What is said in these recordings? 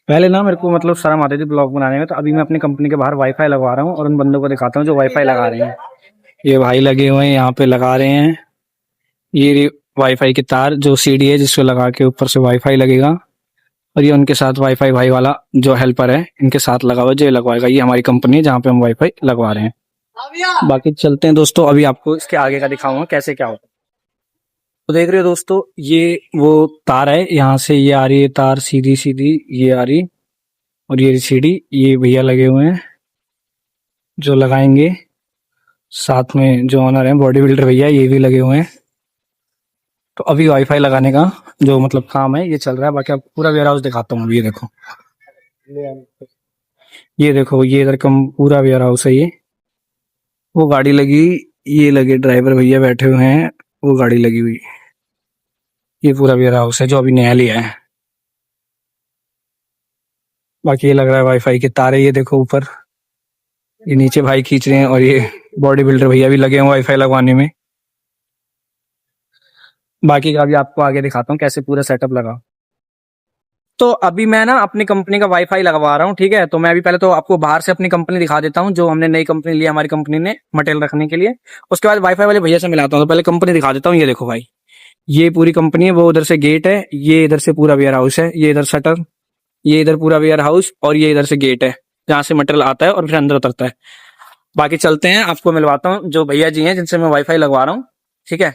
पहले ना मेरे को मतलब शर्म आती थी ब्लॉग बनाने में, तो अभी मैं अपनी कंपनी के बाहर वाईफाई लगवा रहा हूँ और उन बंदों को दिखाता हूँ जो वाईफाई लगा रहे हैं। ये भाई लगे हुए हैं यहाँ पे लगा रहे हैं। ये वाईफाई की तार जो सीडी है जिसको लगा के ऊपर से वाईफाई लगेगा। और ये उनके साथ वाईफाई भाई वाला जो हेल्पर है इनके साथ लगा हुआ है, जो ये लगवाएगा। ये हमारी कंपनी है जहाँ पे हम वाईफाई लगवा रहे हैं। बाकी चलते हैं दोस्तों, अभी आपको इसके आगे का दिखाऊंगा कैसे क्या होता है। तो देख रहे हो दोस्तों, ये वो तार है, यहाँ से ये आ रही है तार सीधी सीधी ये आ रही। और ये सीडी ये भैया लगे हुए हैं जो लगाएंगे। साथ में जो ऑनर है बॉडी बिल्डर भैया ये भी लगे हुए हैं। तो अभी वाईफाई लगाने का जो मतलब काम है ये चल रहा है। बाकी आपको पूरा वेयर हाउस दिखाता हूँ। ये देखो, ये देखो, ये इधर कम पूरा वेयर हाउस है। ये वो गाड़ी लगी, ये लगे ड्राइवर भैया बैठे हुए हैं, वो गाड़ी लगी हुई। ये पूरा वेयर हाउस है जो अभी नया लिया है। बाकी ये लग रहा है वाईफाई के तारे, ये देखो ऊपर, ये नीचे भाई खींच रहे हैं। और ये बॉडी बिल्डर भैया भी लगे हैं वाईफाई लगवाने में। बाकी का भी आपको आगे दिखाता हूँ कैसे पूरा सेटअप लगा। तो अभी मैं ना अपनी कंपनी का वाईफाई लगवा रहा हूँ, ठीक है। तो मैं अभी पहले तो आपको बाहर से अपनी कंपनी दिखा देता हूँ, जो हमने नई कंपनी ली हमारी कंपनी ने मटेरियल रखने के लिए। उसके बाद वाईफाई वाले भैया से मिलाता हूँ। तो पहले कंपनी दिखा देता हूँ। ये देखो भाई, ये पूरी कंपनी है। वो उधर से गेट है, ये इधर से पूरा वेयर हाउस है, ये इधर शटर, ये इधर पूरा वेयर हाउस, और ये इधर से गेट है जहाँ से मटेरियल आता है और फिर अंदर उतरता है। बाकी चलते हैं, आपको मिलवाता हूँ जो भैया जी हैं जिनसे मैं वाईफाई लगवा रहा हूँ, ठीक है।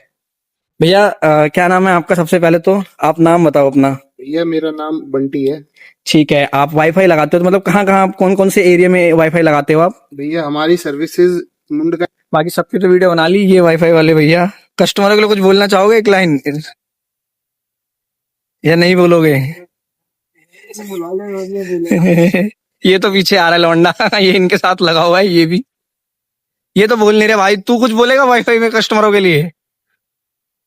भैया क्या नाम है आपका? सबसे पहले तो आप नाम बताओ अपना। भैया मेरा नाम बंटी है। ठीक है, आप वाईफाई लगाते हो तो मतलब कहाँ कहाँ कौन कौन से एरिया में वाईफाई लगाते हो आप? भैया हमारी सर्विसेज मुंड का। बाकी सबकी तो वीडियो बना ली। ये वाईफाई वाले भैया कस्टमरों के लिए कुछ बोलना चाहोगे एक लाइन, या नहीं बोलोगे? ये तो पीछे आ रहा है लौंडा ये इनके साथ लगा हुआ है ये भी। ये तो बोल नहीं रहे भाई, तू कुछ बोलेगा वाईफाई में कस्टमरों के लिए?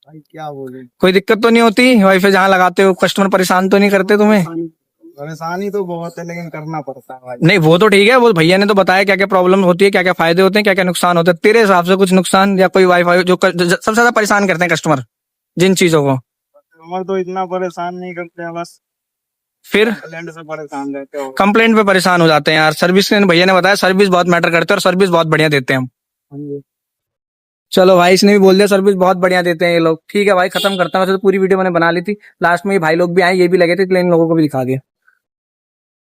भाई क्या बोले, कोई दिक्कत तो नहीं होती वाईफाई जहाँ लगाते हो? कस्टमर परेशान तो नहीं करते तुम्हें? परेशानी तो बहुत है लेकिन करना पड़ता है भाई। नहीं वो तो ठीक है, वो भैया ने तो बताया क्या क्या प्रॉब्लम होती है, क्या क्या फायदे होते हैं, क्या क्या नुकसान होते हैं। तेरे हिसाब से कुछ नुकसान या कोई वाईफाई जो सबसे ज्यादा परेशान करते हैं कस्टमर जिन चीजों को? कस्टमर तो इतना परेशान नहीं करते हैं, बस फिर कंप्लेंट से परेशान रहते हो। कंप्लेंट पे परेशान हो जाते हैं यार। सर्विस ने भैया ने बताया सर्विस बहुत मैटर करते हैं और सर्विस बहुत बढ़िया देते हैं हम। चलो भाई, इसने भी बोल दिया सर्विस बहुत बढ़िया देते हैं ये लोग। ठीक है भाई, खत्म करता हूँ। वैसे तो पूरी वीडियो मैंने बना ली थी, लास्ट में ये भाई लोग भी आए, ये भी लगे थे, इसलिए इन लोगों को भी दिखा दिया।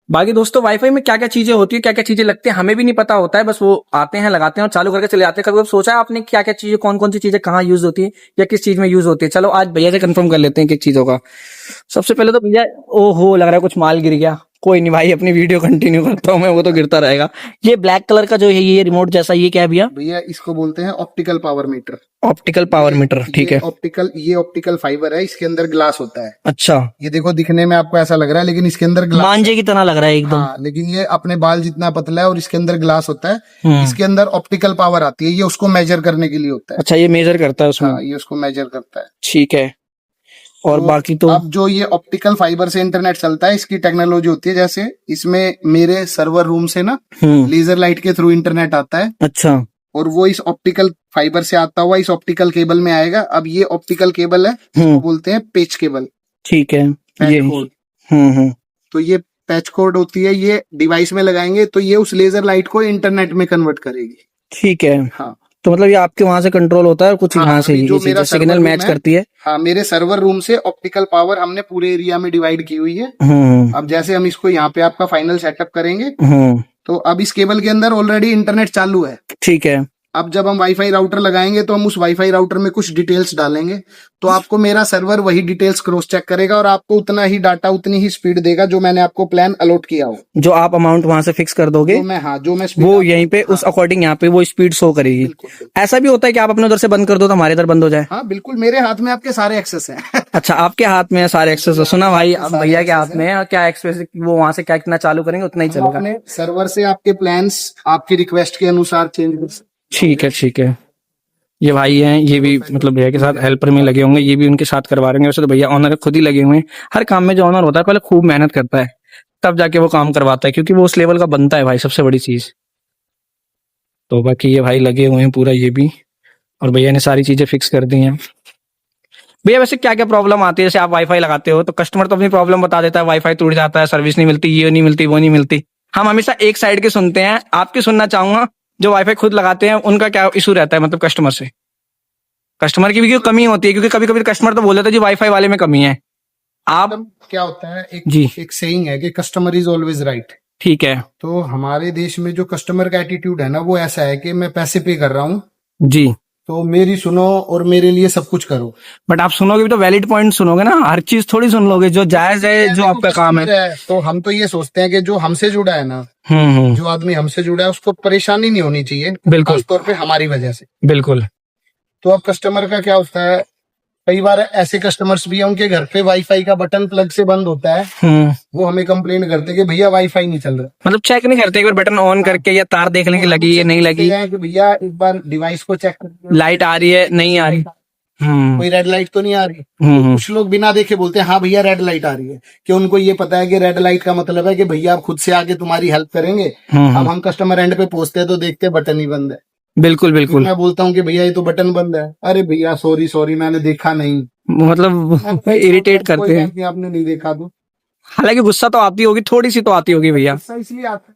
बाकी दोस्तों वाईफाई में क्या क्या चीजें होती है, क्या क्या चीजें लगती है, हमें भी नहीं पता होता है। बस वो आते हैं, लगाते हैं और चालू करके चले जाते हैं। कभी कभी सोचा है आपने क्या क्या चीजें, कौन कौन सी चीजें कहाँ यूज होती है या किस चीज में यूज होती है? चलो आज भैया से कंफर्म कर लेते हैं किस चीजों का। सबसे पहले तो भैया, ओहो लग रहा है कुछ माल गिर गया। कोई नहीं भाई, अपनी वीडियो कंटिन्यू करता हूँ मैं, वो तो गिरता रहेगा। ये ब्लैक कलर का जो है ये रिमोट जैसा, ये क्या है भैया? भैया इसको बोलते हैं optical power meter. Optical power meter, ठीक है। ये ऑप्टिकल फाइबर है, इसके अंदर ग्लास होता है। अच्छा, ये देखो दिखने में आपको ऐसा लग रहा है लेकिन इसके अंदर ग्लास मांझे की तरह लग रहा है एकदम। हाँ, लेकिन ये अपने बाल जितना पतला है और इसके अंदर ग्लास होता है। हम्म। इसके अंदर ऑप्टिकल पावर आती है, ये उसको मेजर करने के लिए होता है। अच्छा, ये मेजर करता है उसमें? हाँ, ये उसको मेजर करता है। ठीक है। और तो बाकी तो अब जो ये ऑप्टिकल फाइबर से इंटरनेट चलता है, इसकी टेक्नोलॉजी होती है जैसे इसमें मेरे सर्वर रूम से ना लेजर लाइट के थ्रू इंटरनेट आता है। अच्छा, और वो इस ऑप्टिकल फाइबर से आता हुआ इस ऑप्टिकल केबल में आएगा। अब ये ऑप्टिकल केबल है, इसको बोलते हैं पेच केबल। ठीक है। Patch code. तो ये पैच कोड होती है, ये डिवाइस में लगाएंगे तो ये उस लेजर लाइट को इंटरनेट में कन्वर्ट करेगी। ठीक है। हाँ, तो मतलब ये आपके वहां से कंट्रोल होता है और कुछ हाँ, यहाँ से अभी जो मेरा सिग्नल सर्वर मैच रूम है, करती है। हाँ, मेरे सर्वर रूम से ऑप्टिकल पावर हमने पूरे एरिया में डिवाइड की हुई है। अब जैसे हम इसको यहाँ पे आपका फाइनल सेटअप करेंगे, तो अब इस केबल के अंदर ऑलरेडी इंटरनेट चालू है। ठीक है। अब जब हम वाईफाई राउटर लगाएंगे तो हम उस वाईफाई राउटर में कुछ डिटेल्स डालेंगे, तो आपको मेरा सर्वर वही डिटेल्स क्रॉस चेक करेगा और आपको उतना ही डाटा, उतनी ही स्पीड देगा जो मैंने आपको प्लान अलॉट किया हो। जो आप अमाउंट वहां से फिक्स कर दोगे, जो मैं स्पीड वो यहीं पे उस अकॉर्डिंग यहाँ पे वो स्पीड शो करेगी। बिल्कुल। ऐसा भी होता है कि आप अपने उधर से बंद कर दो तो हमारे इधर बंद हो जाए? हाँ बिल्कुल, मेरे हाथ में आपके सारे एक्सेस हैं। अच्छा, आपके हाथ में है सारे एक्सेस? सुना भाई, अब भैया के हाथ में है, क्या एक्सेस वो वहां से क्या कितना चालू करेंगे उतना ही चलेगा। अपने सर्वर से आपके प्लान्स आपकी रिक्वेस्ट के अनुसार चेंज कर सकते। ठीक है, ठीक है। ये भाई हैं, ये भी मतलब भैया के साथ हेल्पर में लगे होंगे, ये भी उनके साथ करवा रहे हैं। वैसे तो भैया ऑनर खुद ही लगे हुए हैं। हर काम में जो ऑनर होता है पहले खूब मेहनत करता है, तब जाके वो काम करवाता है, क्योंकि वो उस लेवल का बनता है भाई, सबसे बड़ी चीज। तो बाकी ये भाई लगे हुए हैं पूरा, ये भी, और भैया ने सारी चीजें फिक्स कर दी हैं। भैया वैसे क्या क्या प्रॉब्लम आती है, जैसे आप वाईफाई लगाते हो तो कस्टमर तो अपनी प्रॉब्लम बता देता है, वाईफाई टूट जाता है, सर्विस नहीं मिलती, ये नहीं मिलती, वो नहीं मिलती। हम हमेशा एक साइड के सुनते हैं, आपकी सुनना चाहूंगा जो वाईफाई खुद लगाते हैं उनका क्या इशू रहता है, मतलब कस्टमर से। कस्टमर की भी क्यों कमी होती है, क्योंकि कभी कभी कस्टमर तो बोल देता है जी वाईफाई वाले में कमी है। आप मतलब क्या होता है, जी एक सेइंग है कि कस्टमर इज ऑलवेज राइट। ठीक है तो हमारे देश में जो कस्टमर का एटीट्यूड है ना, वो ऐसा है कि मैं पैसे पे कर रहा हूँ जी, तो मेरी सुनो और मेरे लिए सब कुछ करो। बट आप सुनोगे भी तो वैलिड पॉइंट सुनोगे ना, हर चीज थोड़ी सुन लोगे, जो जायज है जो आपका काम है। तो हम तो ये सोचते हैं कि जो हमसे जुड़ा है ना, जो आदमी हमसे जुड़ा है उसको परेशानी नहीं होनी चाहिए, बिल्कुल खासतौर पे हमारी वजह से। बिल्कुल। तो अब कस्टमर का क्या होता है, कई बार ऐसे कस्टमर्स भी हैं उनके घर पे वाईफाई का बटन प्लग से बंद होता है, वो हमें कंप्लेन करते हैं कि भैया वाईफाई नहीं चल रहा। मतलब चेक नहीं करते एक बार बटन ऑन करके, या तार देख लें कि लगी है नहीं लगी, कि भैया एक बार डिवाइस को चेक कर, लाइट आ रही है नहीं आ रही, कोई रेड लाइट तो नहीं आ रही। हम्म कुछ लोग बिना देखे बोलते हैं हाँ भैया रेड लाइट आ रही है, कि उनको ये पता है कि रेड लाइट का मतलब है कि भैया आप खुद से आके तुम्हारी हेल्प करेंगे। अब हम कस्टमर एंड पे पहुंचते हैं तो देखते हैं बटन ही बंद है। बिल्कुल बिल्कुल। मैं बोलता हूँ कि भैया ये तो बटन बंद है, अरे भैया सॉरी सॉरी मैंने देखा नहीं। मतलब इरिटेट करते कोई हैं, बात नहीं, आपने नहीं देखा तो। हालांकि गुस्सा तो आती होगी, थोड़ी सी तो आती होगी भैया। गुस्सा इसलिए आता है,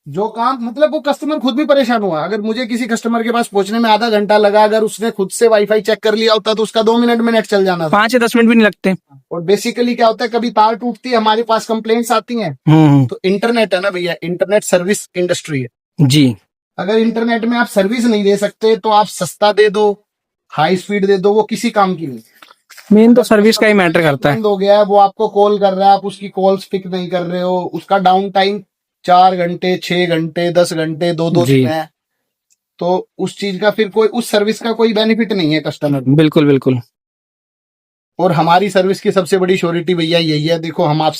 जो काम मतलब वो कस्टमर खुद भी परेशान हुआ। अगर मुझे किसी कस्टमर के पास पहुंचने में आधा घंटा लगा, अगर उसने खुद से वाईफाई चेक कर लिया होता तो उसका 2 मिनट में नेट चल जाना था। 5 या 10 मिनट भी नहीं लगते। और बेसिकली क्या होता है, कभी तार टूटती है, हमारे पास कंप्लेंट्स आती हैं। तो इंटरनेट है ना भैया, इंटरनेट सर्विस इंडस्ट्री है जी। अगर इंटरनेट में आप सर्विस नहीं दे सकते तो आप सस्ता दे दो, हाई स्पीड दे दो, वो किसी काम की नहीं। मेन तो सर्विस का ही मैटर करता है। बंद हो गया है, वो आपको कॉल कर रहा है, आप उसकी कॉल्स पिक नहीं कर रहे हो, उसका डाउन टाइम 4 घंटे 6 घंटे 10 घंटे 2-2 जी। दिन है, तो उस चीज का फिर कोई, उस सर्विस का कोई बेनिफिट नहीं है कस्टमर को। बिल्कुल बिल्कुल। और हमारी सर्विस की सबसे बड़ी श्योरिटी भैया यही है, देखो हम आपसे